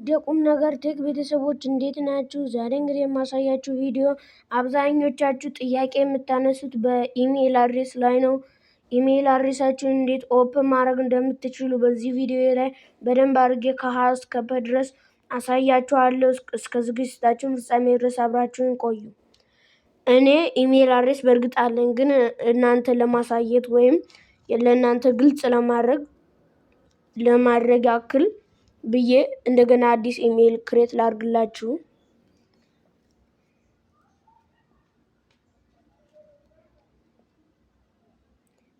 የቁም ነገር ቴክ ቤተሰቦች እንዴት ናችሁ? ዛሬ እንግዲህ የማሳያችሁ ቪዲዮ አብዛኞቻችሁ ጥያቄ የምታነሱት በኢሜይል አድሬስ ላይ ነው። ኢሜይል አድሬሳችሁን እንዴት ኦፕን ማድረግ እንደምትችሉ በዚህ ቪዲዮ ላይ በደንብ አድርጌ ከሀ እስከ ፐ ድረስ አሳያችኋለሁ። እስከ ዝግጅታችን ፍጻሜ ድረስ አብራችሁን ቆዩ። እኔ ኢሜይል አድሬስ በእርግጥ አለኝ፣ ግን እናንተ ለማሳየት ወይም ለእናንተ ግልጽ ለማድረግ ያክል ብዬ እንደገና አዲስ ኢሜይል ክሬት ላድርግላችሁ።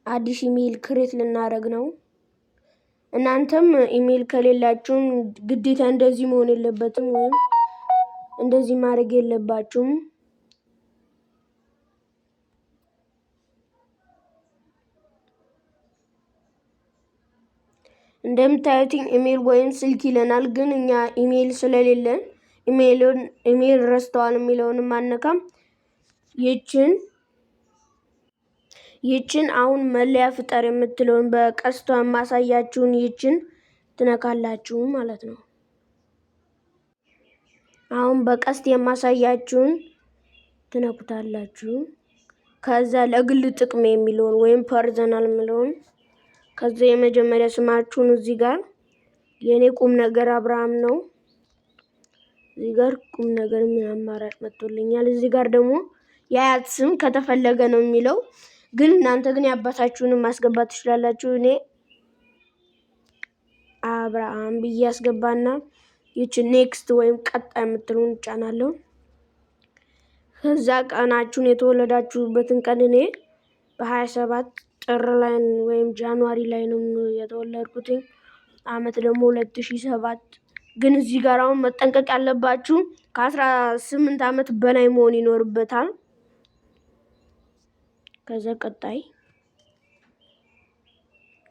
አዲስ ኢሜይል ክሬት ልናደርግ ነው። እናንተም ኢሜይል ከሌላችሁም ግዴታ እንደዚህ መሆን የለበትም ወይም እንደዚህ ማድረግ የለባችሁም። እንደምታዩት ኢሜይል ወይም ስልክ ይለናል፣ ግን እኛ ኢሜይል ስለሌለን ኢሜይል ረስተዋል የሚለውን ማነካም። ይችን አሁን መለያ ፍጠር የምትለውን በቀስቷ ማሳያችሁን ይችን ትነካላችሁ ማለት ነው። አሁን በቀስት የማሳያችሁን ትነኩታላችሁ። ከዛ ለግል ጥቅም የሚለውን ወይም ፐርሰናል የሚለውን ከዛ የመጀመሪያ ስማችሁን እዚህ ጋር የኔ ቁም ነገር አብርሃም ነው። እዚህ ጋር ቁም ነገር ምን አማራጭ መጥቶልኛል። እዚህ ጋር ደግሞ የአያት ስም ከተፈለገ ነው የሚለው፣ ግን እናንተ ግን የአባታችሁንም ማስገባት ትችላላችሁ። እኔ አብርሃም ብዬ አስገባና ይቺ ኔክስት ወይም ቀጣይ የምትለውን እጫናለሁ። ከዛ ቀናችሁን የተወለዳችሁበትን ቀን እኔ በ27 ጥር ላይ ወይም ጃንዋሪ ላይ ነው የተወለድኩት። አመት ደግሞ 2007። ግን እዚህ ጋር አሁን መጠንቀቅ ያለባችሁ ከ18 አመት በላይ መሆን ይኖርበታል። ከዛ ቀጣይ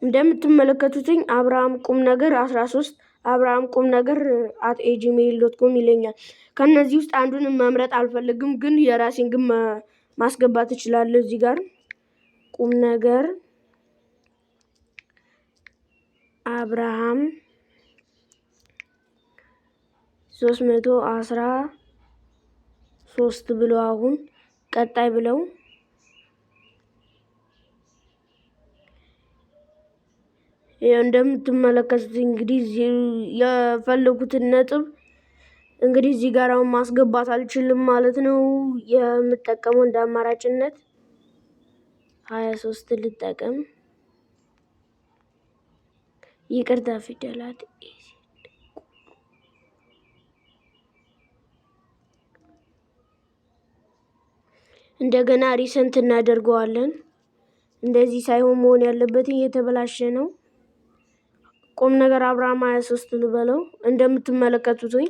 እንደምትመለከቱትኝ አብርሃም ቁም ነገር 13 አብርሃም ቁም ነገር @gmail.com ይለኛል። ከነዚህ ውስጥ አንዱን መምረጥ አልፈልግም፣ ግን የራሴን ግን ማስገባት እችላለሁ። እዚህ ጋር ቁም ነገር አብርሃም 313 ብለው አሁን ቀጣይ ብለው እንደምትመለከቱት እንግዲህ የፈለጉትን ነጥብ እንግዲህ እዚህ ጋር አሁን ማስገባት አልችልም ማለት ነው። የምጠቀመው እንደ አማራጭነት 23 ልጠቀም። ይቅርታ ፊደላት እንደገና ሪሰንት እናደርገዋለን። እንደዚህ ሳይሆን መሆን ያለበት እየተበላሸ ነው። ቁም ነገር አብርሃም 23 ልበለው። እንደምትመለከቱትኝ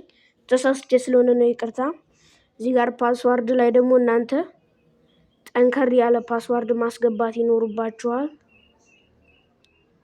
ተሳስቼ ስለሆነ ነው፣ ይቅርታ። እዚህ ጋር ፓስዋርድ ላይ ደግሞ እናንተ ጠንከር ያለ ፓስዋርድ ማስገባት ይኖርባችኋል።